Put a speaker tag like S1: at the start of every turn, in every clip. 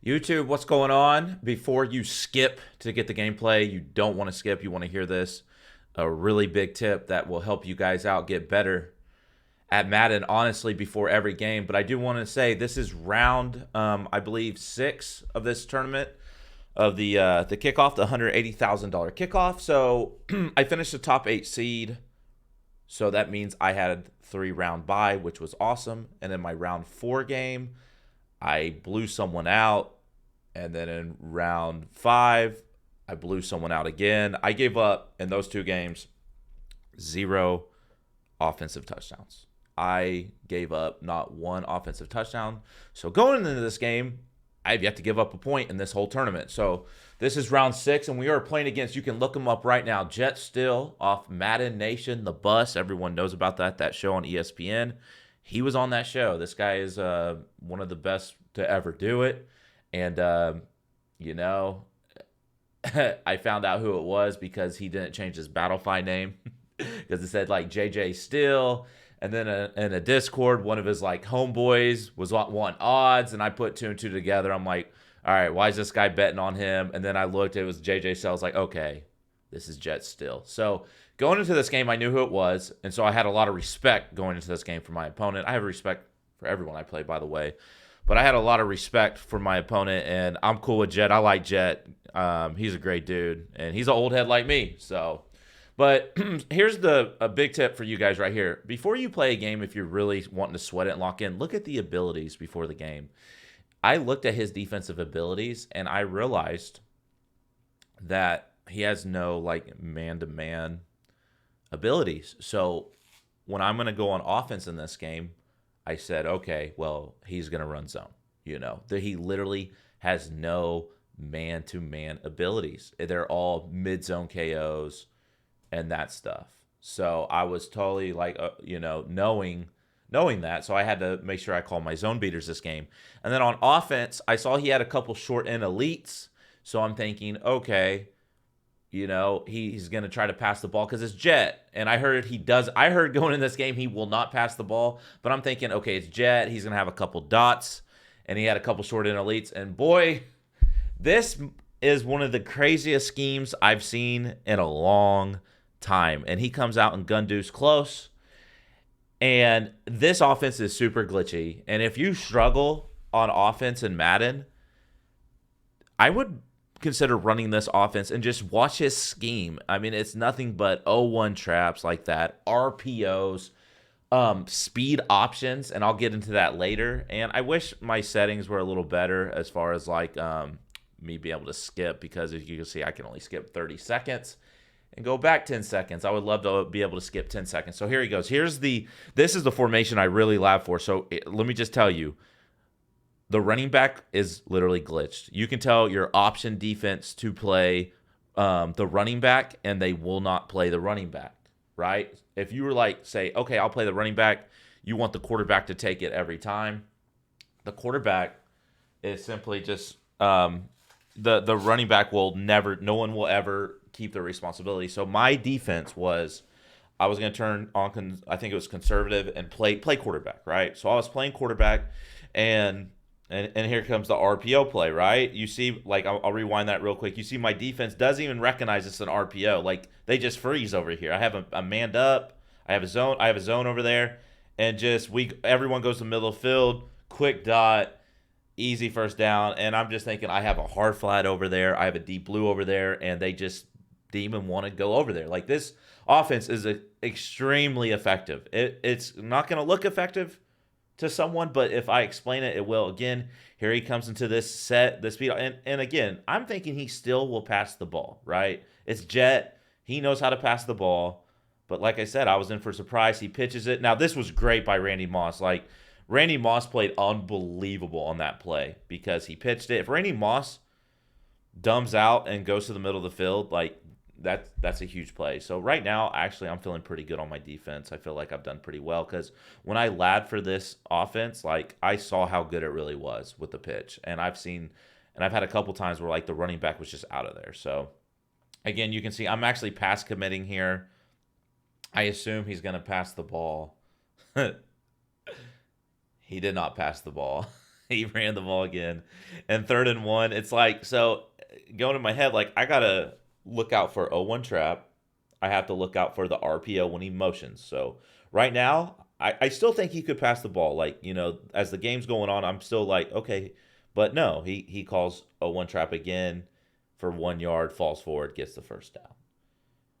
S1: YouTube, what's going on? Before you skip to get the gameplay, you don't want to skip. You want to hear this. A really big tip that will help you guys out get better at Madden, honestly, before every game. But I do want to say this is round, I believe, 6 of this tournament of the kickoff, the $180,000 kickoff. So I finished the top 8 seed. So that means I had 3-round bye, which was awesome. And in my round 4 game, I blew someone out. And then in round 5, I blew someone out again. I gave up in those 2 games 0 offensive touchdowns. I gave up not 1 offensive touchdown. So going into this game, I have yet to give up a point in this whole tournament. So this is round 6, and we are playing against, you can look them up right now, STEELE off Madden Nation, The Bus. Everyone knows about that show on ESPN. He was on that show. This guy is one of the best to ever do it. And, you know, I found out who it was because he didn't change his Battlefy name because it said like JJ Steele. And then in a Discord, one of his like homeboys was want odds, and I put 2 and 2 together. I'm like, all right, why is this guy betting on him? And then I looked, it was JJ Steele. I was like, okay, this is Jet Steele. So going into this game, I knew who it was, and so I had a lot of respect going into this game for my opponent. I have respect for everyone I play, by the way. But I had a lot of respect for my opponent, and I'm cool with Jet. I like Jet. He's a great dude, and he's an old head like me. So, but here's a big tip for you guys right here. Before you play a game, if you're really wanting to sweat it and lock in, look at the abilities before the game. I looked at his defensive abilities, and I realized that he has no like man-to-man abilities. So when I'm going to go on offense in this game, I said, okay, well, he's going to run zone. That he literally has no man-to-man abilities. They're all mid-zone KOs and that stuff. So I was totally like, knowing that. So I had to make sure I called my zone beaters this game. And then on offense, I saw he had a couple short end elites. So I'm thinking, okay, he's going to try to pass the ball because it's Jet. And I heard going in this game, he will not pass the ball. But I'm thinking, okay, it's Jet. He's going to have a couple dots. And he had a couple short end elites. And boy, this is one of the craziest schemes I've seen in a long time. And he comes out and gun deuce close. And this offense is super glitchy. And if you struggle on offense in Madden, I would consider running this offense and just watch his scheme. I mean, it's nothing but 0-1 traps like that, RPOs, speed options, and I'll get into that later. And I wish my settings were a little better as far as like me being able to skip, because as you can see, I can only skip 30 seconds and go back 10 seconds. I would love to be able to skip 10 seconds. So here he goes. This is the formation I really lab for. So let me just tell you, the running back is literally glitched. You can tell your option defense to play the running back, and they will not play the running back, right? If you were like, say, okay, I'll play the running back, you want the quarterback to take it every time. The quarterback is simply just the running back will never, no one will ever keep the responsibility. So my defense was, I was going to turn on, I think it was conservative, and play quarterback, right? So I was playing quarterback, and here comes the RPO play, right? You see, like, I'll rewind that real quick. You see my defense doesn't even recognize it's an RPO. Like, they just freeze over here. I have a manned up. I have a zone over there. And just, everyone goes to the middle of the field, quick dot, easy first down. And I'm just thinking, I have a hard flat over there. I have a deep blue over there. And they just didn't even want to go over there. Like, this offense is extremely effective. It's not going to look effective to someone, but if I explain it, it will. Again, here he comes into this speed, and again, I'm thinking he still will pass the ball, right? It's Jet. He knows how to pass the ball, but like I said, I was in for a surprise. He pitches it. Now, this was great by Randy Moss. Like, Randy Moss played unbelievable on that play because he pitched it. If Randy Moss dumbs out and goes to the middle of the field, like, that's a huge play. So right now, actually, I'm feeling pretty good on my defense. I feel like I've done pretty well because when I lab for this offense, like, I saw how good it really was with the pitch. And I've had a couple times where like the running back was just out of there. So again, you can see I'm actually pass committing here. I assume he's going to pass the ball. He did not pass the ball. He ran the ball again. And 3rd and 1, it's like, so going in my head, like, I got to look out for 0-1 trap. I have to look out for the RPO when he motions. So right now, I still think he could pass the ball. Like, as the game's going on, I'm still like, okay. But no, he calls 0-1 trap again for 1 yard, falls forward, gets the first down.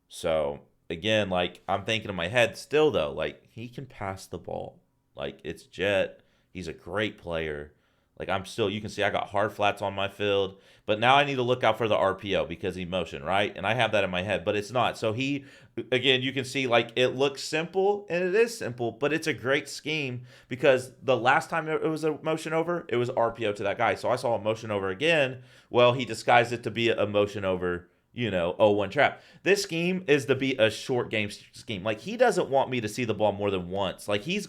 S1: So again, like, I'm thinking in my head still, though, like, he can pass the ball. Like, it's Jet. He's a great player. Like, you can see I got hard flats on my field, but now I need to look out for the RPO because he motioned, right? And I have that in my head, but it's not. So again, you can see, like, it looks simple, and it is simple, but it's a great scheme because the last time it was a motion over, it was RPO to that guy. So I saw a motion over again. Well, he disguised it to be a motion over, 0-1 trap. This scheme is to be a short game scheme. Like, he doesn't want me to see the ball more than once. Like, he's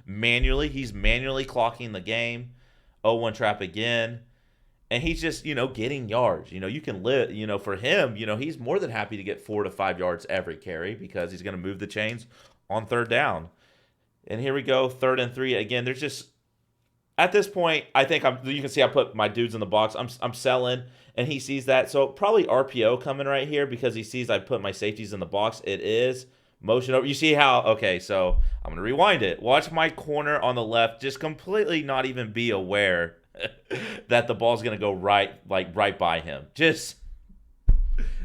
S1: manually clocking the game. 0-1 trap again. And he's just, getting yards. You can live, for him, he's more than happy to get 4 to 5 yards every carry because he's going to move the chains on 3rd down. And here we go, 3rd-and-3. Again, there's just, at this point, I think you can see I put my dudes in the box. I'm selling, and he sees that. So probably RPO coming right here because he sees I put my safeties in the box. It is motion over. You see how, okay, so I'm going to rewind it. Watch my corner on the left just completely not even be aware that the ball's going to go right by him. Just,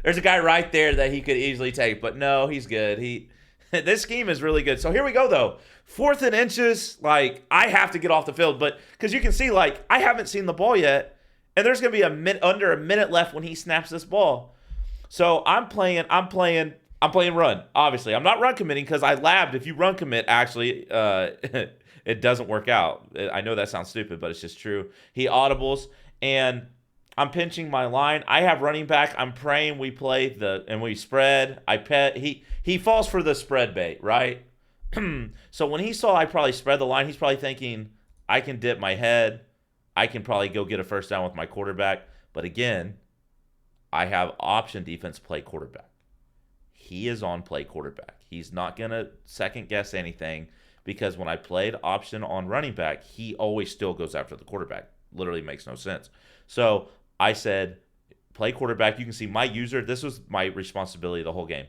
S1: there's a guy right there that he could easily take, but no, he's good. This scheme is really good. So here we go, though. 4th and inches, like, I have to get off the field, but because you can see, like, I haven't seen the ball yet, and there's going to be under a minute left when he snaps this ball. So I'm playing run, obviously. I'm not run committing because I labbed. If you run commit, actually, it doesn't work out. I know that sounds stupid, but it's just true. He audibles, and I'm pinching my line. I have running back. I'm praying we play and we spread. He falls for the spread bait, right? So when he saw I probably spread the line, he's probably thinking, I can dip my head. I can probably go get a first down with my quarterback. But again, I have option defense play quarterback. He is on play quarterback. He's not going to second guess anything because when I played option on running back, he always still goes after the quarterback. Literally makes no sense. So I said, play quarterback. You can see my user. This was my responsibility the whole game.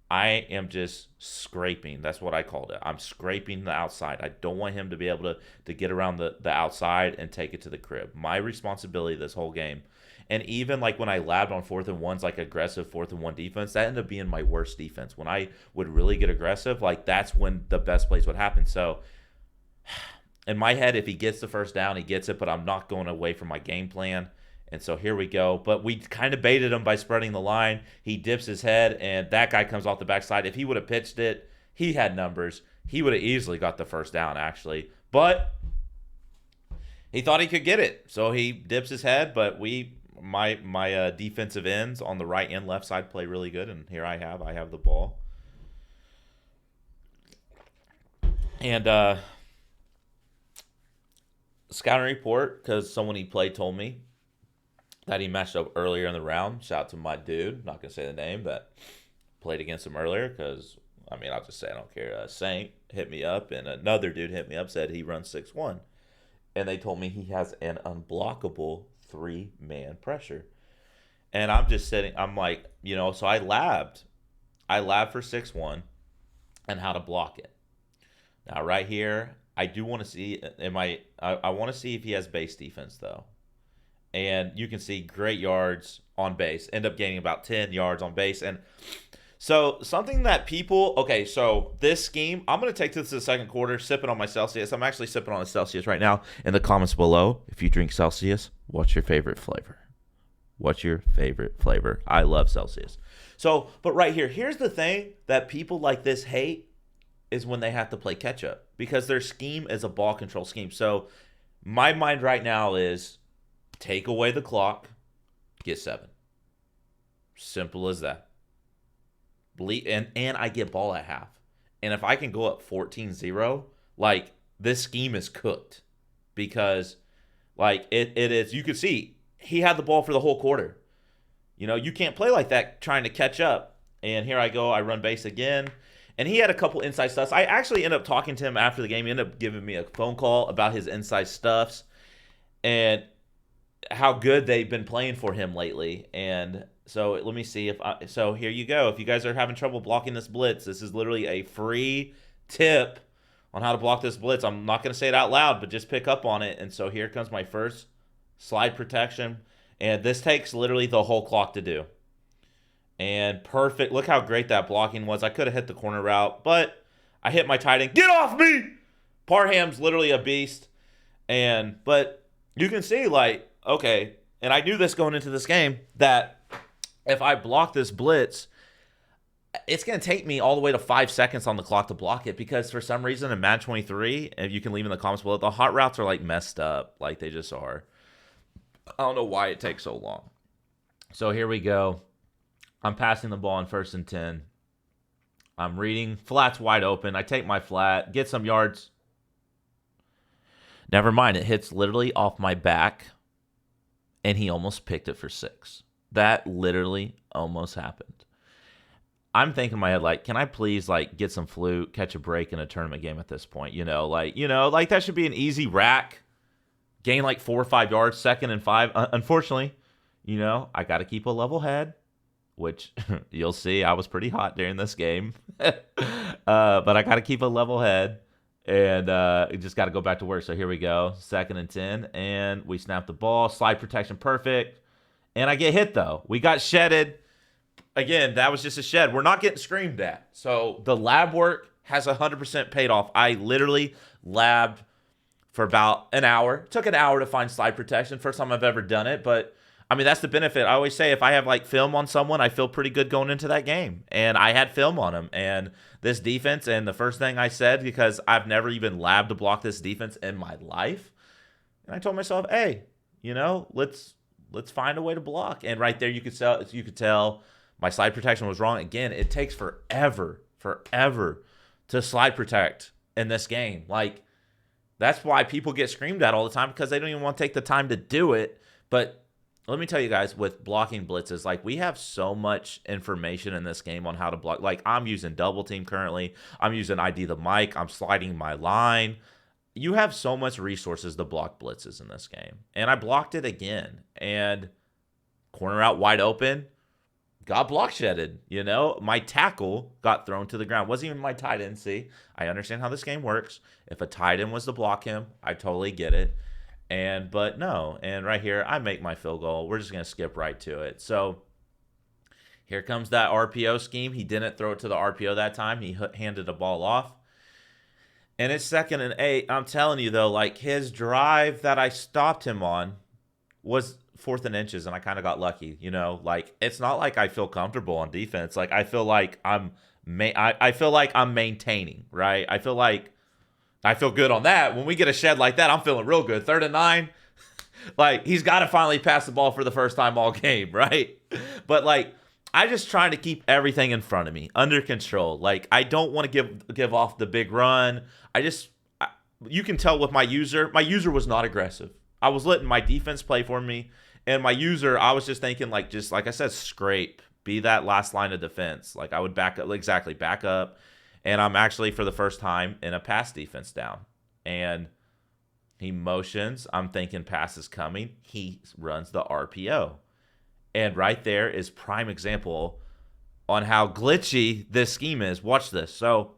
S1: I am just scraping. That's what I called it. I'm scraping the outside. I don't want him to be able to get around the outside and take it to the crib. My responsibility this whole game. And even like when I labbed on 4th-and-1s, like aggressive 4th-and-1 defense, that ended up being my worst defense. When I would really get aggressive, like that's when the best plays would happen. So in my head, if he gets the first down, he gets it, but I'm not going away from my game plan. And so here we go. But we kind of baited him by spreading the line. He dips his head, and that guy comes off the backside. If he would have pitched it, he had numbers. He would have easily got the first down, actually. But he thought he could get it. So he dips his head, but my defensive ends on the right and left side play really good. And here I have the ball. And scouting report, because someone he played told me that he matched up earlier in the round. Shout out to my dude, not going to say the name, that played against him earlier because, I'll just say I don't care. Saint hit me up, and another dude hit me up, said he runs 6'1". And they told me he has an unblockable 3-man pressure. And I'm just sitting, I'm like, so I labbed for 6'1" and how to block it. Now, right here, I do want to see, I want to see if he has base defense, though. And you can see great yards on base. End up gaining about 10 yards on base. And so something that so this scheme, I'm going to take this to the second quarter, sipping on my Celsius. I'm actually sipping on a Celsius right now. In the comments below, if you drink Celsius, what's your favorite flavor? What's your favorite flavor? I love Celsius. So, but right here, here's the thing that people like this hate is when they have to play catch up because their scheme is a ball control scheme. So my mind right now is take away the clock, get 7. Simple as that. And I get ball at half. And if I can go up 14-0, like this scheme is cooked because like it is, you could see he had the ball for the whole quarter. You can't play like that trying to catch up. And here I go, I run base again. And he had a couple inside stuffs. I actually ended up talking to him after the game. He ended up giving me a phone call about his inside stuffs. and how good they've been playing for him lately. And so let me see if I, so here you go. If you guys are having trouble blocking this blitz, this is literally a free tip on how to block this blitz. I'm not going to say it out loud, but just pick up on it. And so here comes my first slide protection. And this takes literally the whole clock to do. And perfect. Look how great that blocking was. I could have hit the corner route, but I hit my tight end. Get off me! Parham's literally a beast. But you can see, like, okay, and I knew this going into this game, that if I block this blitz, it's going to take me all the way to 5 seconds on the clock to block it, because for some reason in Madden 23, if you can leave in the comments below, the hot routes are like messed up. Like they just are. I don't know why it takes so long. So here we go. I'm passing the ball on 1st and 10. I'm reading. Flat's wide open. I take my flat, get some yards. Never mind. It hits literally off my back, and he almost picked it for 6. That literally almost happened. I'm thinking in my head, like, can I please, like, get some flute, catch a break in a tournament game at this point? Like that should be an easy rack. Gain like 4 or 5 yards, 2nd and 5. Unfortunately, I got to keep a level head, which you'll see I was pretty hot during this game. But I got to keep a level head, and just got to go back to work. So here we go, 2nd and 10, and we snap the ball. Slide protection, perfect. And I get hit, though. We got shedded. Again, that was just a shed. We're not getting screamed at. So the lab work has 100% paid off. I literally labbed for about an hour. It took an hour to find slide protection. First time I've ever done it. But, I mean, that's the benefit. I always say if I have, like, film on someone, I feel pretty good going into that game. And I had film on them. And this defense, and the first thing I said, because I've never even labbed to block this defense in my life, and I told myself, hey, let's find a way to block. And right there, you could tell my slide protection was wrong. Again, it takes forever to slide protect in this game. Like, that's why people get screamed at all the time, because they don't even want to take the time to do it. But let me tell you guys, with blocking blitzes, like, we have so much information in this game on how to block. Like, I'm using double team currently. I'm using ID the mic. I'm sliding my line. You have so much resources to block blitzes in this game. And I blocked it again. And corner out wide open, got block shedded. My tackle got thrown to the ground. Wasn't even my tight end. See, I understand how this game works. If a tight end was to block him, I totally get it. But no. And right here, I make my field goal. We're just going to skip right to it. So here comes that RPO scheme. He didn't throw it to the RPO that time. He handed the ball off. And it's 2nd and 8. I'm telling you, though, like, his drive that I stopped him on was 4th and inches, and I kind of got lucky. Like, it's not like I feel comfortable on defense. Like, I feel like I'm maintaining, right? I feel good on that. When we get a shed like that, I'm feeling real good. 3rd and 9, like, he's got to finally pass the ball for the first time all game, right? But, like, I just trying to keep everything in front of me under control. Like, I don't want to give off the big run. You can tell with my user was not aggressive. I was letting my defense play for me, and my user, I was just thinking, like, just like I said, scrape, be that last line of defense. Like, I would back up, and I'm actually for the first time in a pass defense down, and he motions. I'm thinking pass is coming. He runs the RPO. And right there is prime example on how glitchy this scheme is. Watch this. So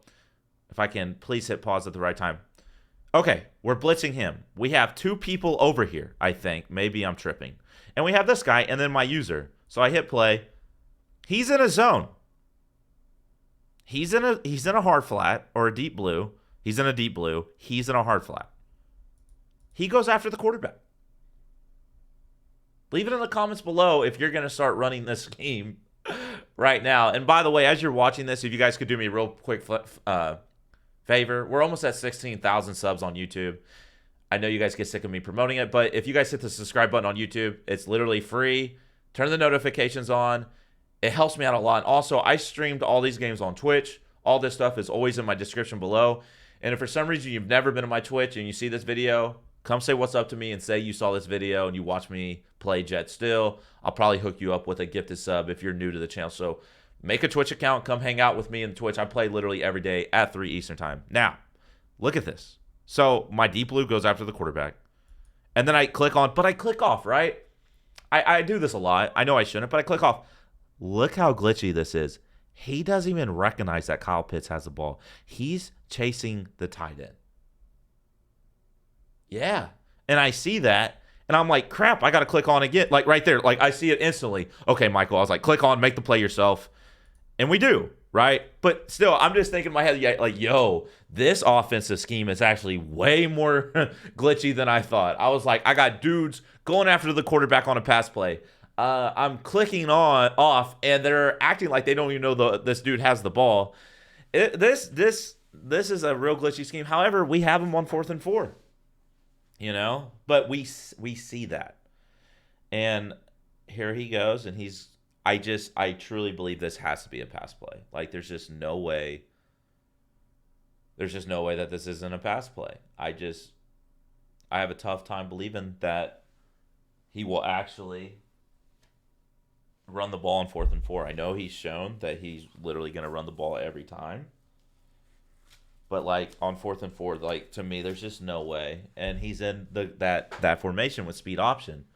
S1: if I can please hit pause at the right time. Okay, we're blitzing him. We have 2 people over here, I think. Maybe I'm tripping. And we have this guy and then my user. So I hit play. He's in a zone. He's in a hard flat or a deep blue. He's in a deep blue. He's in a hard flat. He goes after the quarterback. Leave it in the comments below if you're going to start running this scheme right now. And by the way, as you're watching this, if you guys could do me a real quick favor, we're almost at 16,000 subs on YouTube. I know you guys get sick of me promoting it, but if you guys hit the subscribe button on YouTube, it's literally free. Turn the notifications on. It helps me out a lot. Also, I streamed all these games on Twitch. All this stuff is always in my description below. And if for some reason you've never been to my Twitch and you see this video, come say what's up to me and say you saw this video and you watch me play Jet Still. I'll probably hook you up with a gifted sub if you're new to the channel. So make a Twitch account. Come hang out with me in Twitch. I play literally every day at 3 Eastern time. Now, look at this. So my deep blue goes after the quarterback. And then I click on, but I click off, right? I do this a lot. I know I shouldn't, but I click off. Look how glitchy this is. He doesn't even recognize that Kyle Pitts has the ball. He's chasing the tight end. Yeah. And I see that, and I'm like, crap, I got to click on again. Like right there. Like I see it instantly. Okay, Michael. I was like, click on, make the play yourself. And we do, right? But still, I'm just thinking in my head, like, yo, this offensive scheme is actually way more glitchy than I thought. I was like, I got dudes going after the quarterback on a pass play. I'm clicking on off, and they're acting like they don't even know this dude has the ball. This is a real glitchy scheme. However, we have him on 4th and 4. You know, but we see that, and here he goes, and I truly believe this has to be a pass play. Like there's just no way. There's just no way that this isn't a pass play. I have a tough time believing that he will actually run the ball on 4th and 4. I know he's shown that he's literally going to run the ball every time. But like on 4th and 4, like to me, there's just no way. And he's in that formation with speed option.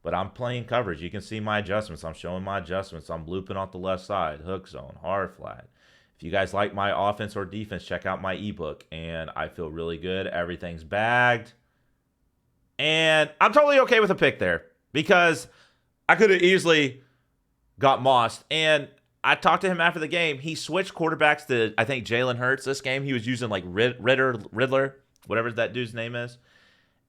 S1: But I'm playing coverage. You can see my adjustments. I'm showing my adjustments. I'm looping off the left side, hook zone, hard flat. If you guys like my offense or defense, check out my ebook. And I feel really good. Everything's bagged. And I'm totally okay with a pick there because I could have easily got mossed. And I talked to him after the game. He switched quarterbacks to, I think, Jalen Hurts this game. He was using like Riddler, whatever that dude's name is.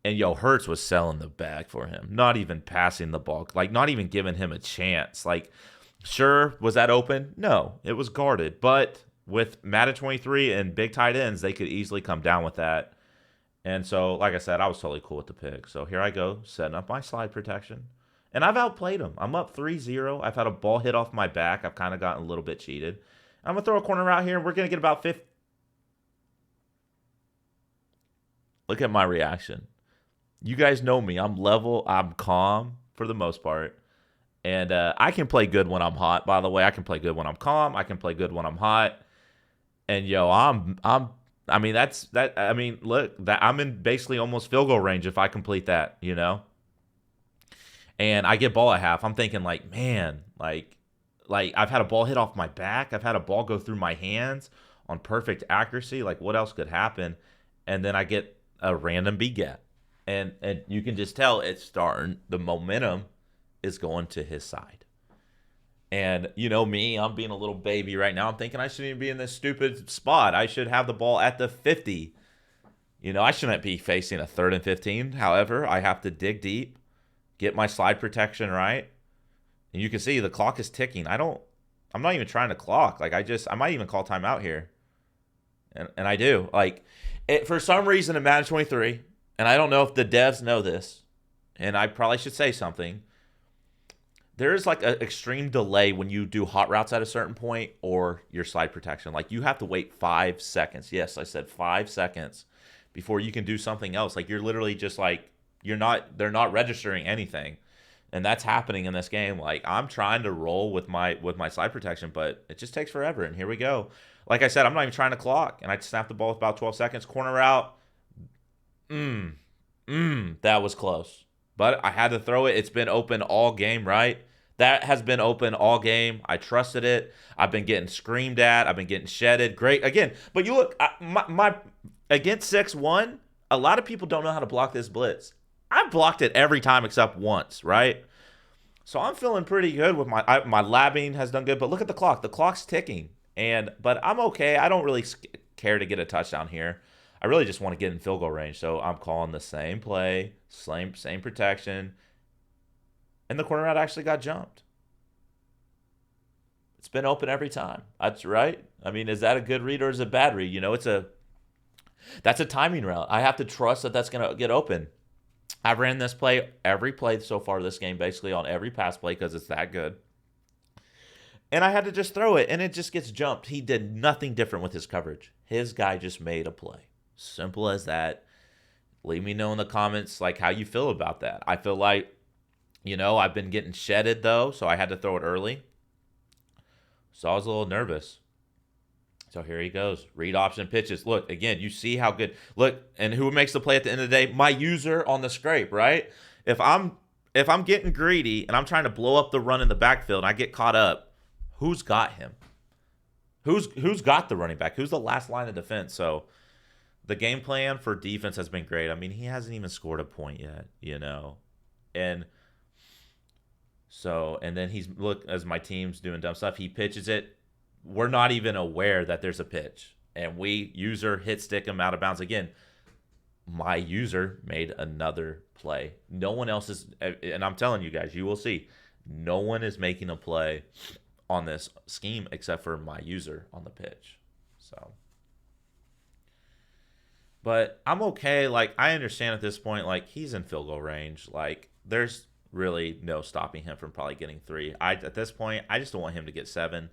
S1: And, Hurts was selling the bag for him. Not even passing the ball. Like, not even giving him a chance. Like, sure, was that open? No, it was guarded. But with Madden 23 and big tight ends, they could easily come down with that. And so, like I said, I was totally cool with the pick. So here I go, setting up my slide protection. And I've outplayed him. I'm up 3-0. I've had a ball hit off my back. I've kind of gotten a little bit cheated. I'm going to throw a corner out here, and we're going to get about 50. Look at my reaction. You guys know me. I'm level. I'm calm for the most part. And I can play good when I'm hot, by the way. I can play good when I'm calm. I can play good when I'm hot. And, look, I'm in basically almost field goal range if I complete that, And I get ball at half. I'm thinking like, man, like I've had a ball hit off my back. I've had a ball go through my hands on perfect accuracy. Like what else could happen? And then I get a random B gap. And you can just tell it's starting. The momentum is going to his side. And you know me, I'm being a little baby right now. I'm thinking I shouldn't even be in this stupid spot. I should have the ball at the 50. I shouldn't be facing a 3rd and 15. However, I have to dig deep. Get my slide protection right. And you can see the clock is ticking. I'm not even trying to clock. Like I might even call timeout here. And I do. Like for some reason in Madden 23, and I don't know if the devs know this, and I probably should say something. There is like an extreme delay when you do hot routes at a certain point or your slide protection. Like you have to wait 5 seconds. Yes, I said 5 seconds before you can do something else. Like you're literally just like, they're not registering anything. And that's happening in this game. Like I'm trying to roll with my slide protection, but it just takes forever. And here we go. Like I said, I'm not even trying to clock. And I snapped the ball with about 12 seconds. Corner out. That was close. But I had to throw it. It's been open all game, right? That has been open all game. I trusted it. I've been getting screamed at. I've been getting shedded. Great. Again, but you look, my against 6-1, a lot of people don't know how to block this blitz. I've blocked it every time except once, right? So I'm feeling pretty good with my labbing has done good. But look at the clock. The clock's ticking. But I'm okay. I don't really care to get a touchdown here. I really just want to get in field goal range. So I'm calling the same play, same protection. And the corner route actually got jumped. It's been open every time. That's right. I mean, is that a good read or is it a bad read? That's a timing route. I have to trust that that's going to get open. I've ran this play every play so far this game, basically on every pass play because it's that good. And I had to just throw it, and it just gets jumped. He did nothing different with his coverage. His guy just made a play. Simple as that. Leave me know in the comments like how you feel about that. I feel like, I've been getting shedded, though, so I had to throw it early. So I was a little nervous. So here he goes. Read option pitches. Look, again, you see how good. Look, and who makes the play at the end of the day? My user on the scrape, right? If I'm getting greedy and I'm trying to blow up the run in the backfield and I get caught up, who's got him? Who's got the running back? Who's the last line of defense? So the game plan for defense has been great. I mean, he hasn't even scored a point yet, you know. And so, and then look, as my team's doing dumb stuff, he pitches it. We're not even aware that there's a pitch. And user hit stick him out of bounds. Again, my user made another play. No one else is, and I'm telling you guys, you will see, no one is making a play on this scheme except for my user on the pitch. So, but I'm okay. Like, I understand at this point, like, he's in field goal range. Like, there's really no stopping him from probably getting 3. At this point, I just don't want him to get 7.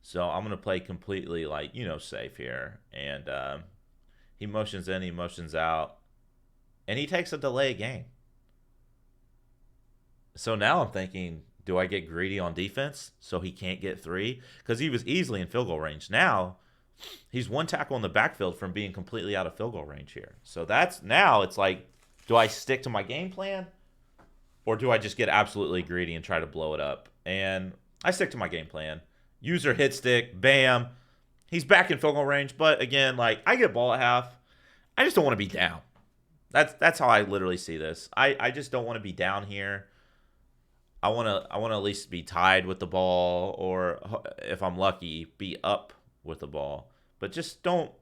S1: So I'm going to play completely, like, you know, safe here. And he motions in, he motions out, and he takes a delay game. So now I'm thinking, do I get greedy on defense so he can't get 3? Because he was easily in field goal range. Now he's 1 tackle in the backfield from being completely out of field goal range here. So now it's like, do I stick to my game plan or do I just get absolutely greedy and try to blow it up? And I stick to my game plan. User hit stick, bam. He's back in field goal range, but again, like, I get ball at half. I just don't want to be down. That's how I literally see this. I just don't want to be down here. I want to at least be tied with the ball, or if I'm lucky, be up with the ball. But just don't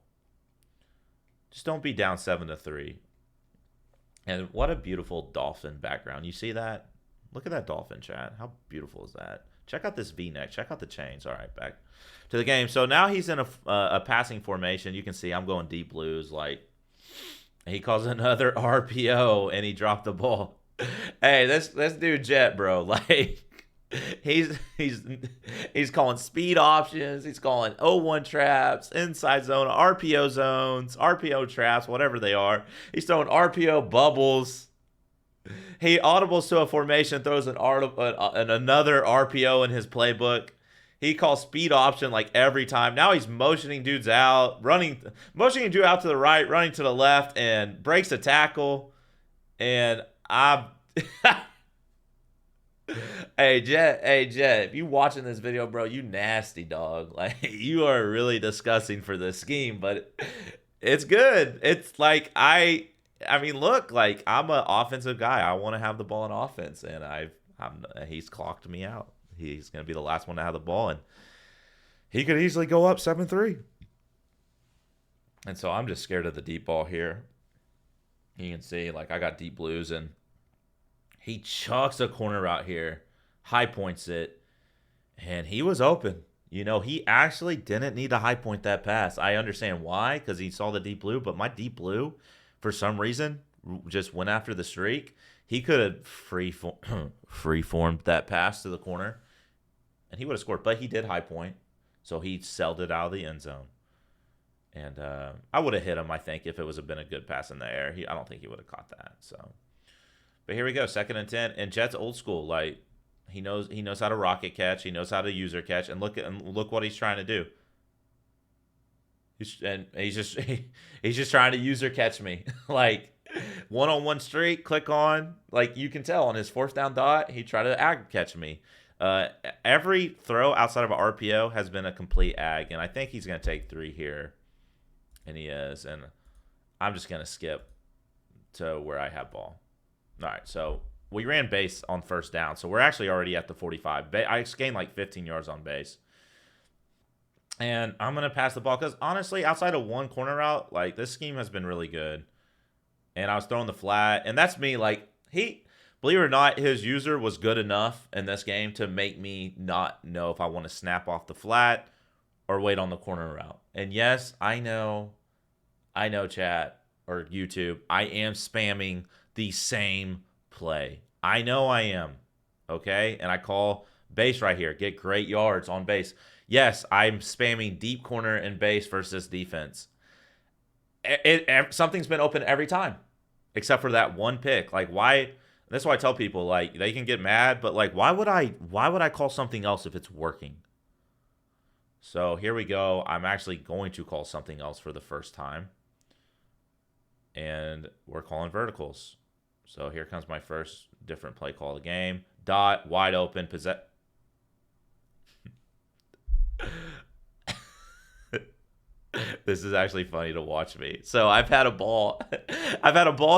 S1: be down 7-3. And what a beautiful dolphin background. You see that? Look at that dolphin, chat. How beautiful is that? Check out this V-neck. Check out the chains. All right, back to the game. So now he's in a passing formation. You can see I'm going deep blues. Like, he calls another RPO, and he dropped the ball. Hey, this dude Jet, bro. Like, he's calling speed options. He's calling 0-1 traps, inside zone, RPO zones, RPO traps, whatever they are. He's throwing RPO bubbles. He audibles to a formation, throws another RPO in his playbook. He calls speed option like every time. Now he's motioning dudes out, motioning dude out to the right, running to the left, and breaks a tackle. And hey Jet, if you watching this video, bro, you nasty dog. Like, you are really disgusting for this scheme, but it's good. It's like I mean, look, like, I'm an offensive guy. I want to have the ball in offense, and he's clocked me out. He's going to be the last one to have the ball, and he could easily go up 7-3. And so I'm just scared of the deep ball here. You can see, like, I got deep blues, and he chucks a corner out here, high points it, and he was open. You know, he actually didn't need to high point that pass. I understand why, because he saw the deep blue, but my deep blue, for some reason, just went after the streak. He could have free-formed that pass to the corner, and he would have scored. But he did high point, so he sailed it out of the end zone. And I would have hit him, I think, if it was been a good pass in the air. I don't think he would have caught that. So, but here we go, 2nd and 10. And Jet's old school. Like, he knows how to rocket catch. He knows how to user catch. And look what he's trying to do. He's just trying to user catch me. Like, 1-on-1 streak, click on. Like, you can tell on his 4th down dot, he tried to ag catch me. Every throw outside of an RPO has been a complete ag, and I think he's going to take 3 here. And he is. And I'm just going to skip to where I have ball. All right, so we ran base on 1st down, so we're actually already at the 45. I gained like 15 yards on base. And I'm going to pass the ball because, honestly, outside of one corner route, like, this scheme has been really good. And I was throwing the flat. And that's me. Like, believe it or not, his user was good enough in this game to make me not know if I want to snap off the flat or wait on the corner route. And, yes, I know, chat or YouTube, I am spamming the same play. I know I am. Okay? And I call base right here. Get great yards on base. Yes, I'm spamming deep corner and base versus defense. Something's been open every time, except for that one pick. Like, why? That's why I tell people, like, they can get mad, but, like, why would I call something else if it's working? So here we go. I'm actually going to call something else for the first time. And we're calling verticals. So here comes my first different play call of the game. Dot, wide open, possess. This is actually funny to watch me. So I've had a ball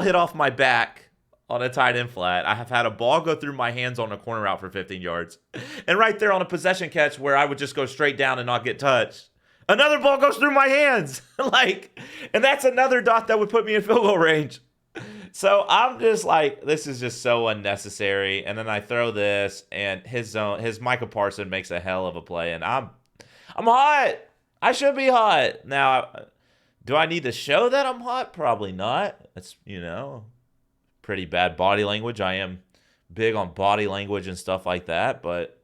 S1: hit off my back on a tight end flat. I have had a ball go through my hands on a corner route for 15 yards. And right there on a possession catch where I would just go straight down and not get touched, another ball goes through my hands. And that's another dot that would put me in field goal range. So I'm just like, this is just so unnecessary. And then I throw this, and his Micah Parsons makes a hell of a play, and I'm hot. I should be hot. Now, do I need to show that I'm hot? Probably not. It's, pretty bad body language. I am big on body language and stuff like that, but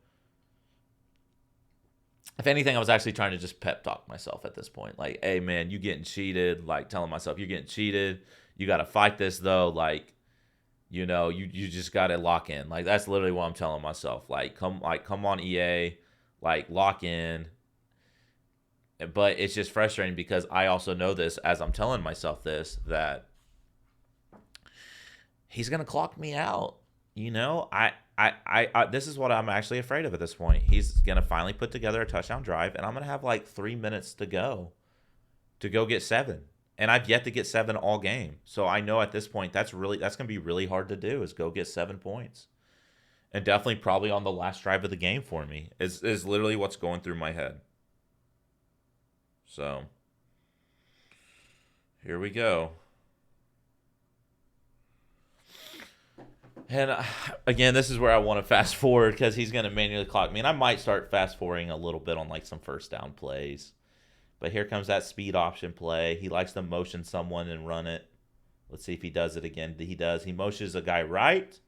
S1: if anything, I was actually trying to just pep talk myself at this point. Like, hey, man, you getting cheated. Like, telling myself, you're getting cheated. You got to fight this, though. Like, you just got to lock in. Like, that's literally what I'm telling myself. Like, come on, EA. Like, lock in. But it's just frustrating because I also know this as I'm telling myself this, that he's going to clock me out. This is what I'm actually afraid of at this point. He's going to finally put together a touchdown drive, and I'm going to have like 3 minutes to go get 7. And I've yet to get 7 all game. So I know at this point that's going to be really hard to do, is go get 7 points. And definitely probably on the last drive of the game for me is literally what's going through my head. So here we go. And again, this is where I want to fast forward because he's going to manually clock me. And I might start fast forwarding a little bit on like some first down plays. But here comes that speed option play. He likes to motion someone and run it. Let's see if he does it again. He does. He motions a guy right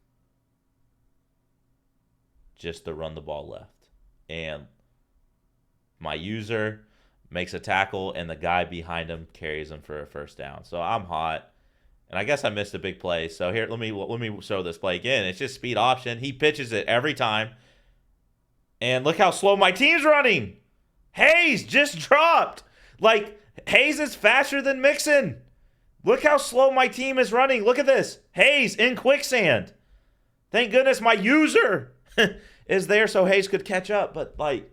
S1: just to run the ball left. And my user makes a tackle, and the guy behind him carries him for a first down. So I'm hot. And I guess I missed a big play. So here, let me show this play again. It's just speed option. He pitches it every time. And look how slow my team's running. Hayes just dropped. Like, Hayes is faster than Mixon. Look how slow my team is running. Look at this. Hayes in quicksand. Thank goodness my user is there so Hayes could catch up. But, like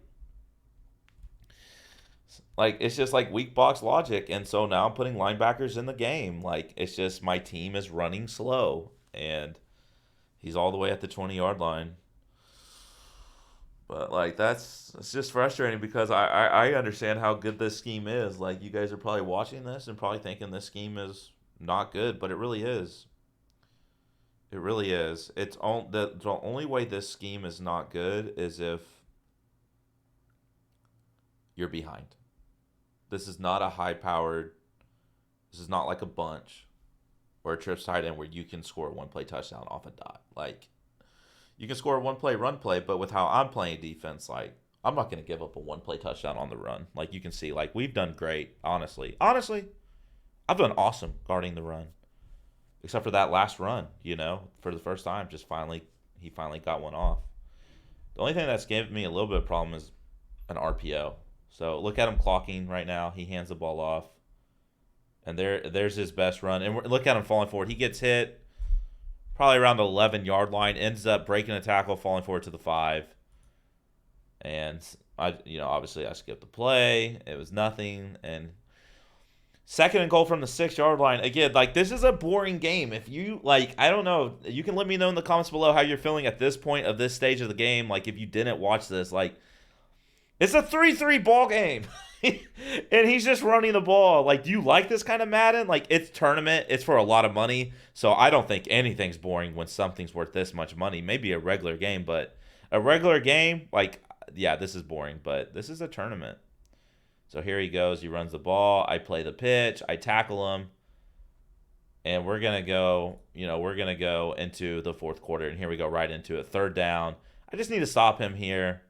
S1: it's just like weak box logic. And so now I'm putting linebackers in the game. Like, it's just my team is running slow. And he's all the way at the 20-yard line. But, like, it's just frustrating because I understand how good this scheme is. Like, you guys are probably watching this and probably thinking this scheme is not good, but it really is. It really is. The only way this scheme is not good is if you're behind. This is not a high-powered, this is not like a bunch or a trips tight end where you can score a one-play touchdown off a dot. Like, you can score a one-play run play, but with how I'm playing defense, like, I'm not going to give up a one-play touchdown on the run. Like, you can see, like, we've done great, honestly. Honestly, I've done awesome guarding the run. Except for that last run, for the first time, he finally got one off. The only thing that's given me a little bit of problem is an RPO. So look at him clocking right now. He hands the ball off. And there's his best run. And look at him falling forward. He gets hit probably around the 11-yard line, ends up breaking a tackle, falling forward to the 5. And obviously I skipped the play. It was nothing. And 2nd and goal from the 6-yard line. Again, like, this is a boring game. If you, I don't know, you can let me know in the comments below how you're feeling at this point of this stage of the game. Like, if you didn't watch this, it's a 3-3 ball game. And he's just running the ball. Like, do you like this kind of Madden? Like, it's tournament. It's for a lot of money. So I don't think anything's boring when something's worth this much money. Maybe a regular game, but a regular game, this is boring. But this is a tournament. So here he goes. He runs the ball. I play the pitch. I tackle him. And we're going to go, into the 4th quarter. And here we go right into it. 3rd down. I just need to stop him here.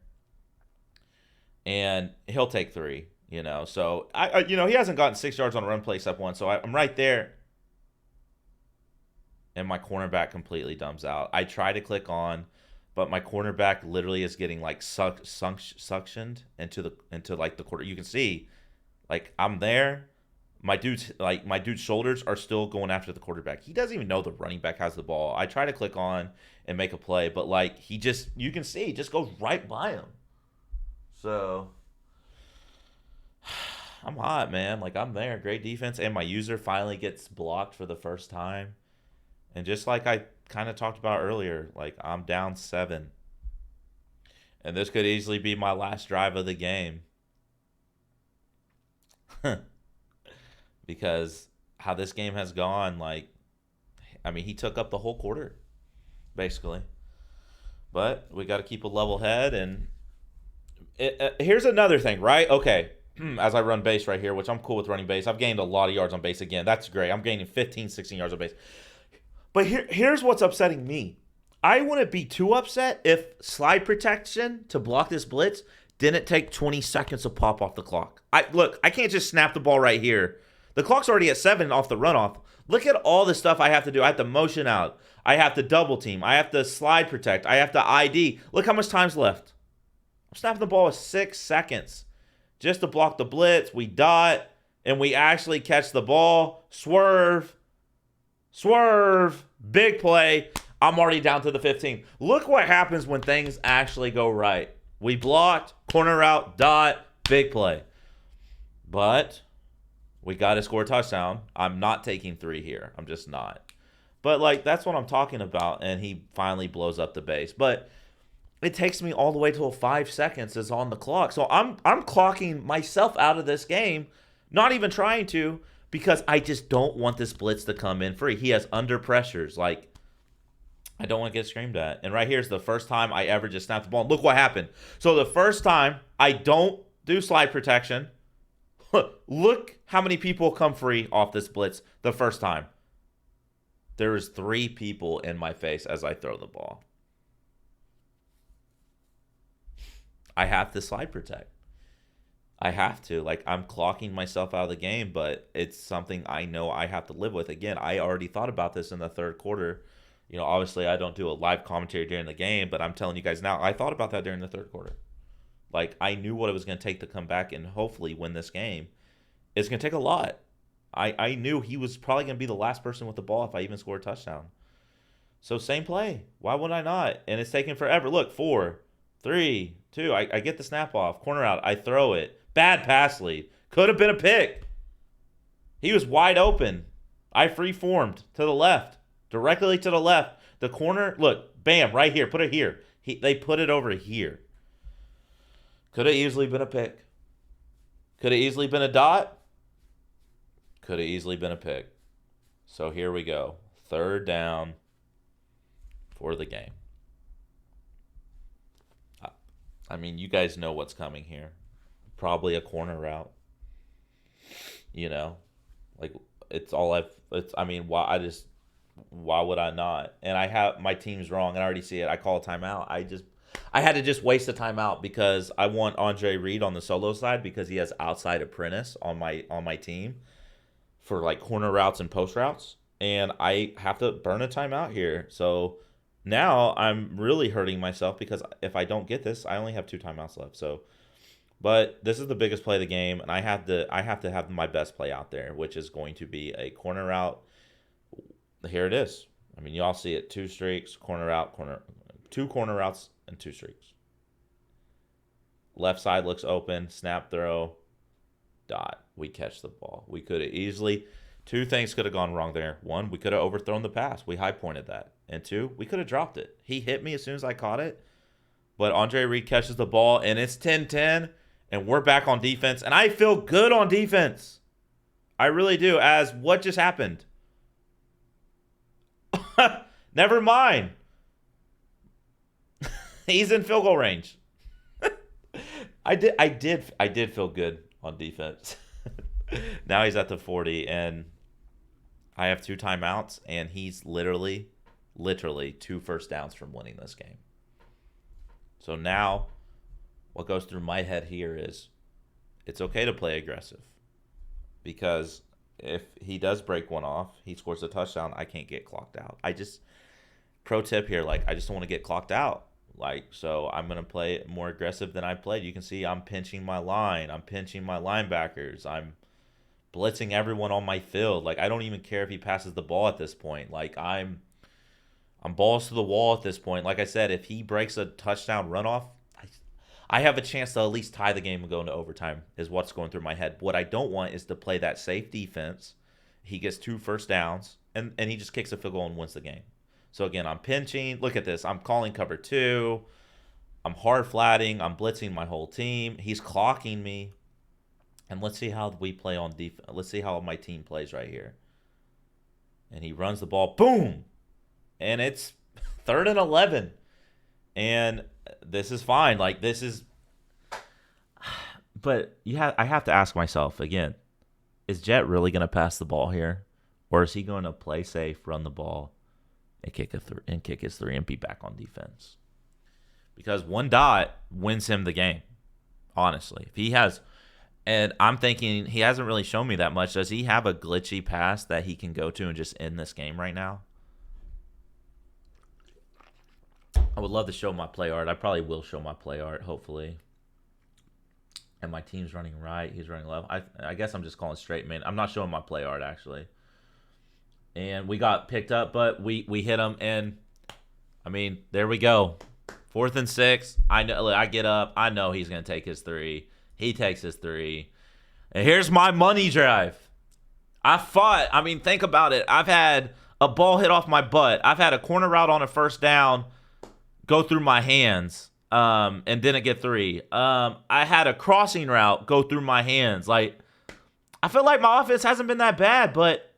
S1: And he'll take 3, So, he hasn't gotten 6 yards on a run play except one. So I'm right there. And my cornerback completely dumbs out. I try to click on but my cornerback literally is getting like suctioned into like the quarter. You can see, like I'm there. My dude's shoulders are still going after the quarterback. He doesn't even know the running back has the ball. I try to click on and make a play, but like you can see, he just goes right by him. So I'm hot, man. Like I'm there. Great defense, and my user finally gets blocked for the first time. And just like I kind of talked about earlier, like I'm down 7. And this could easily be my last drive of the game. Because how this game has gone, like, I mean, he took up the whole quarter, basically. But we got to keep a level head. And here's another thing, right? Okay, as I run base right here, which I'm cool with running base. I've gained a lot of yards on base again. That's great. I'm gaining 15, 16 yards on base. But here's what's upsetting me. I wouldn't be too upset if slide protection to block this blitz didn't take 20 seconds to pop off the clock. Look, I can't just snap the ball right here. The clock's already at 7 off the runoff. Look at all the stuff I have to do. I have to motion out. I have to double team. I have to slide protect. I have to ID. Look how much time's left. I'm snapping the ball with 6 seconds just to block the blitz. We dot, and we actually catch the ball. Swerve. Big play. I'm already down to the 15. Look what happens when things actually go right. We blocked, corner out, dot, big play. But we got to score a touchdown. I'm not taking 3 here. I'm just not. But, like, that's what I'm talking about. And he finally blows up the base. But it takes me all the way till 5 seconds is on the clock. So I'm clocking myself out of this game, not even trying to, because I just don't want this blitz to come in free. He has under pressures. Like, I don't want to get screamed at. And right here's the first time I ever just snapped the ball. And look what happened. So the first time I don't do slide protection, look how many people come free off this blitz the first time. There is 3 people in my face as I throw the ball. I have to slide protect. I have to. Like, I'm clocking myself out of the game, but it's something I know I have to live with. Again, I already thought about this in the third quarter. You know, obviously I don't do a live commentary during the game, but I'm telling you guys now, I thought about that during the third quarter. Like, I knew what it was going to take to come back and hopefully win this game. It's going to take a lot. I knew he was probably going to be the last person with the ball if I even scored a touchdown. So same play. Why would I not? And it's taking forever. Look, 4, 3, 2. I get the snap off. Corner out. I throw it. Bad pass lead. Could have been a pick. He was wide open. I free-formed to the left. Directly to the left. The corner, look, bam, right here. Put it here. They put it over here. Could have easily been a pick. Could have easily been a dot. Could have easily been a pick. So here we go. 3rd down for the game. I mean, you guys know what's coming here. Probably a corner route. You know, like why would I not? And I have my team's wrong, and I already see it. I call a timeout. I had to just waste a timeout because I want Andre Reed on the solo side because he has outside apprentice on my team for like corner routes and post routes, and I have to burn a timeout here. So now I'm really hurting myself because if I don't get this, I only have 2 timeouts left. So, but this is the biggest play of the game, and I have to have my best play out there, which is going to be a corner route. Here it is. I mean, you all see it. 2 streaks, corner out, 2 corner routes, and 2 streaks. Left side looks open. Snap throw. Dot. We catch the ball. We could have easily. 2 things could have gone wrong there. 1, we could have overthrown the pass. We high pointed that. And 2, we could have dropped it. He hit me as soon as I caught it. But Andre Reed catches the ball, and it's 10-10, and we're back on defense. And I feel good on defense. I really do, as what just happened. Never mind. He's in field goal range. I did feel good on defense. Now he's at the 40, and I have 2 timeouts, and he's literally 2 first downs from winning this game. So now what goes through my head here is it's okay to play aggressive, because if he does break one off, he scores a touchdown, I can't get clocked out. Pro tip here, like, I just don't want to get clocked out. Like, so I'm going to play more aggressive than I played. You can see I'm pinching my line. I'm pinching my linebackers. I'm blitzing everyone on my field. Like, I don't even care if he passes the ball at this point. Like, I'm balls to the wall at this point. Like I said, if he breaks a touchdown runoff, I have a chance to at least tie the game and go into overtime is what's going through my head. What I don't want is to play that safe defense. He gets 2 first downs, and he just kicks a field goal and wins the game. So, again, I'm pinching. Look at this. I'm calling cover 2. I'm hard flatting. I'm blitzing my whole team. He's clocking me. And let's see how we play on defense. Let's see how my team plays right here. And he runs the ball. Boom! And it's 3rd and 11. And this is fine. Like, this is... But I have to ask myself, again, is Jet really going to pass the ball here? Or is he going to play safe, run the ball, and kick his 3 and be back on defense? Because 1 dot wins him the game, honestly. If he has... And I'm thinking he hasn't really shown me that much. Does he have a glitchy pass that he can go to and just end this game right now? I would love to show my play art. I probably will show my play art, hopefully. And my team's running right. He's running left. I guess I'm just calling straight man. I'm not showing my play art, actually. And we got picked up, but we hit him. And, I mean, there we go. 4th and 6. I know. I get up. I know he's going to take his 3. He takes his 3. And here's my money drive. I fought. I mean, think about it. I've had a ball hit off my butt. I've had a corner route on a first down go through my hands and didn't get 3. I had a crossing route go through my hands. Like, I feel like my offense hasn't been that bad, but,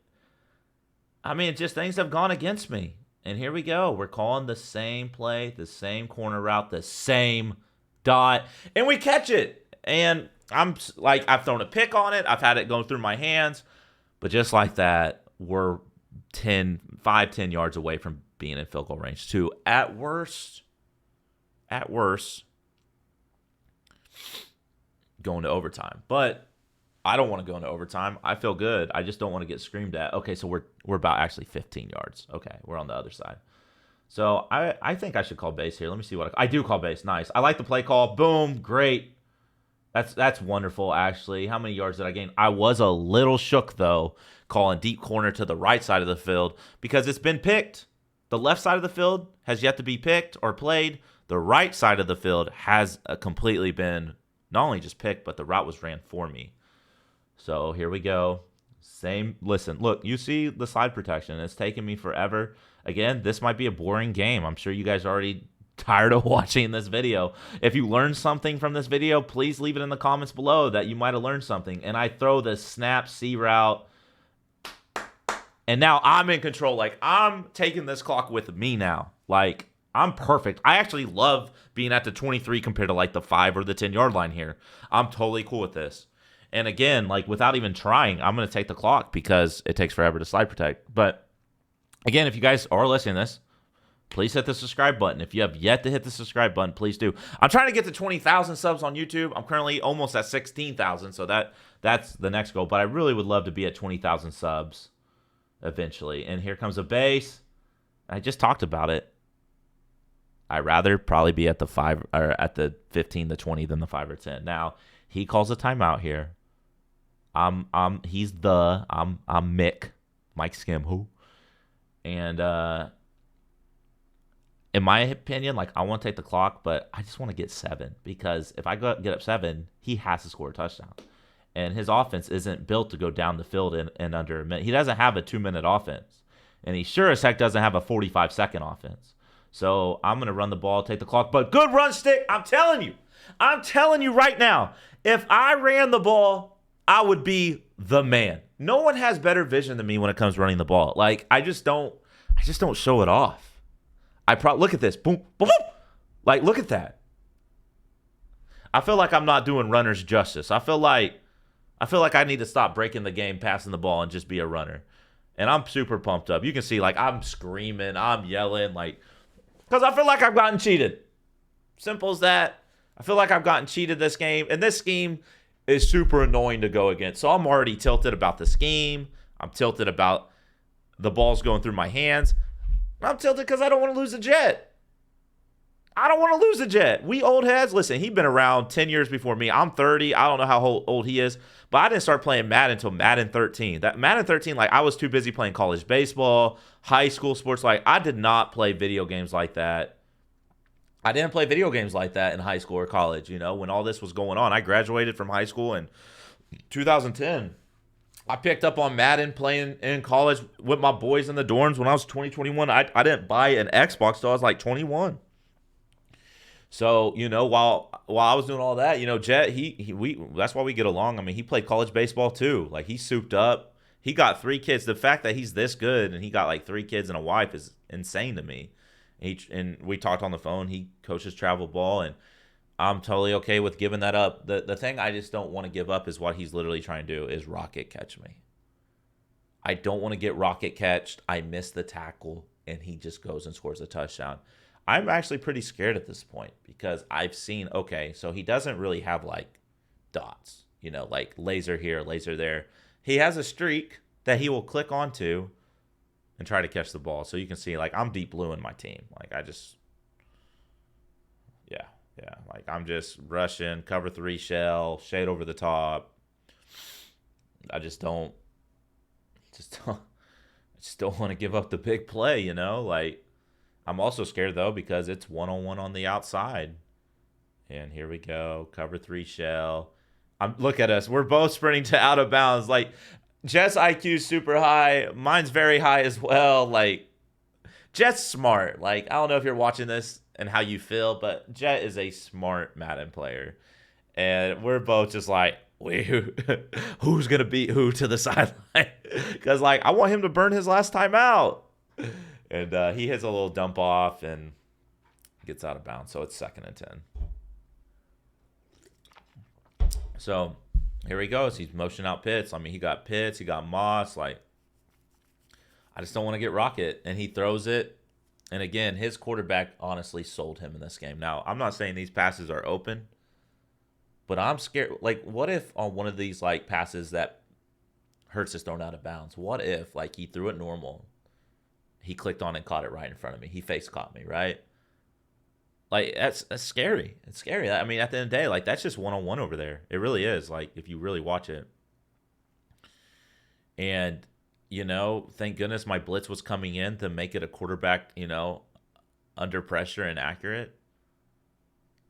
S1: I mean, just things have gone against me. And here we go. We're calling the same play, the same corner route, the same dot, and we catch it. And I'm like, I've thrown a pick on it. I've had it going through my hands. But just like that, we're 10 yards away from being in field goal range, too. At worst, going to overtime. But I don't want to go into overtime. I feel good. I just don't want to get screamed at. Okay, so we're about actually 15 yards. Okay, we're on the other side. So I think I should call base here. Let me see what I do call base. Nice. I like the play call. Boom. Great. That's wonderful, actually. How many yards did I gain? I was a little shook, though, calling deep corner to the right side of the field because it's been picked. The left side of the field has yet to be picked or played. The right side of the field has completely been not only just picked, but the route was ran for me. So here we go. Same. Listen, look, you see the slide protection. It's taken me forever. Again, this might be a boring game. I'm sure you guys are already tired of watching this video. If you learned something from this video, please leave it in the comments below that you might have learned something. And I throw the snap C route. And now I'm in control. Like, I'm taking this clock with me now. Like, I'm perfect. I actually love being at the 23 compared to, like, the 5 or the 10-yard line here. I'm totally cool with this. And again, like, without even trying, I'm going to take the clock because it takes forever to slide protect. But, again, if you guys are listening to this, please hit the subscribe button. If you have yet to hit the subscribe button, please do. I'm trying to get to 20,000 subs on YouTube. I'm currently almost at 16,000, so that's the next goal. But I really would love to be at 20,000 subs eventually. And here comes a base. I just talked about it. I'd rather probably be at the 5 or at the 15 to 20 than the 5 or 10. Now, he calls a timeout here. I'm Mike Skimbo. And in my opinion, like, I want to take the clock, but I just want to get 7 because if I get up 7, he has to score a touchdown. And his offense isn't built to go down the field in under a minute. He doesn't have a 2-minute offense. And he sure as heck doesn't have a 45-second offense. So I'm going to run the ball, take the clock. But good run stick. I'm telling you right now, if I ran the ball, I would be the man. No one has better vision than me when it comes to running the ball. Like, I just don't show it off. Look at this. Boom, boom, boom. Like, look at that. I feel like I'm not doing runners justice. I feel like I need to stop breaking the game, passing the ball, and just be a runner. And I'm super pumped up. You can see, like, I'm screaming, I'm yelling, like, because I feel like I've gotten cheated. Simple as that. I feel like I've gotten cheated this game. And this scheme is super annoying to go against. So I'm already tilted about the scheme. I'm tilted about the balls going through my hands. I'm tilted because I don't want to lose a Jet. I don't want to lose a Jet. We old heads. Listen, he's been around 10 years before me. I'm 30. I don't know how old he is, but I didn't start playing Madden until Madden 13. That Madden 13, like I was too busy playing college baseball, high school sports. Like I did not play video games like that. I didn't play video games like that in high school or college, you know, when all this was going on. I graduated from high school in 2010. I picked up on Madden playing in college with my boys in the dorms when I was 20, 21. I didn't buy an Xbox till I was like 21. So, you know, while I was doing all that, you know, Jet, that's why we get along. I mean, he played college baseball too. Like he souped up. He got 3 kids. The fact that he's this good and he got like 3 kids and a wife is insane to me. And we talked on the phone. He coaches travel ball, and I'm totally okay with giving that up. The thing I just don't want to give up is what he's literally trying to do is rocket catch me. I don't want to get rocket catched. I miss the tackle, and he just goes and scores a touchdown. I'm actually pretty scared at this point because I've seen, okay, so he doesn't really have like dots, you know, like laser here, laser there. He has a streak that he will click onto and try to catch the ball. So you can see, like, I'm deep blue in my team. Like, yeah. Like, I'm just rushing, cover 3 shell, shade over the top. I just don't want to give up the big play, you know? Like, I'm also scared, though, because it's one-on-one on the outside. And here we go, cover 3 shell. Look at us. We're both sprinting to out of bounds. Like, Jet's IQ's super high. Mine's very high as well. Like, Jet's smart. Like, I don't know if you're watching this and how you feel, but Jet is a smart Madden player. And we're both just like, who's going to beat who to the sideline? Because, like, I want him to burn his last time out. And he hits a little dump off and gets out of bounds. So it's 2nd and 10. So here he goes. He's motioning out Pitts. I mean, he got Pitts. He got Moss. Like, I just don't want to get rocket. And he throws it. And again, his quarterback honestly sold him in this game. Now, I'm not saying these passes are open, but I'm scared. Like, what if on one of these, like, passes that Hurts is thrown out of bounds, what if, like, he threw it normal, he clicked on and caught it right in front of me, he face caught me, right? Like, that's scary. It's scary. I mean, at the end of the day, like, that's just one-on-one over there. It really is, like, if you really watch it. And, you know, thank goodness my blitz was coming in to make it a quarterback, you know, under pressure and accurate.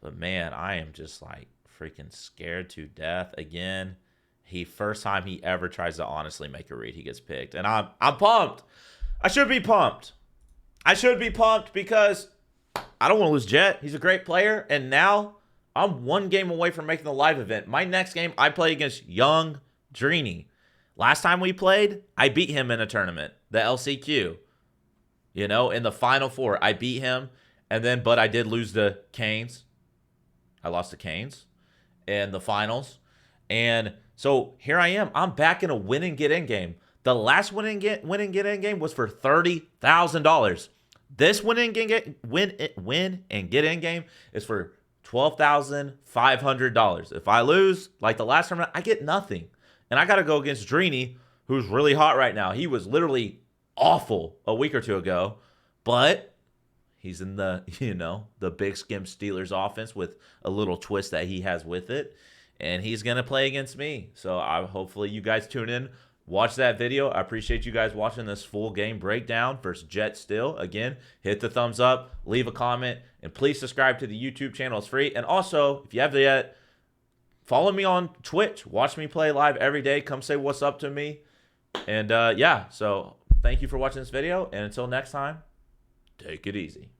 S1: But, man, I am just, like, freaking scared to death. Again, first time he ever tries to honestly make a read, he gets picked. And I'm pumped. I should be pumped. I should be pumped because I don't want to lose Jet. He's a great player. And now I'm 1 game away from making the live event. My next game, I play against Young Dreeny. Last time we played, I beat him in a tournament, the LCQ. You know, in the Final Four, I beat him. But I did lose to Canes. I lost to Canes in the finals. And so here I am. I'm back in a win and get in game. The last win and get in game was for $30,000. This win and get in game is for $12,500. If I lose, like the last tournament, I get nothing. And I got to go against Dreeny, who's really hot right now. He was literally awful a week or 2 ago, but he's in the, you know, the big Skim Steelers offense with a little twist that he has with it. And he's going to play against me. So hopefully you guys tune in. Watch that video. I appreciate you guys watching this full game breakdown versus Jet Steele. Again, hit the thumbs up, leave a comment, and please subscribe to the YouTube channel. It's free. And also, if you haven't yet, follow me on Twitch. Watch me play live every day. Come say what's up to me. And yeah, so thank you for watching this video. And until next time, take it easy.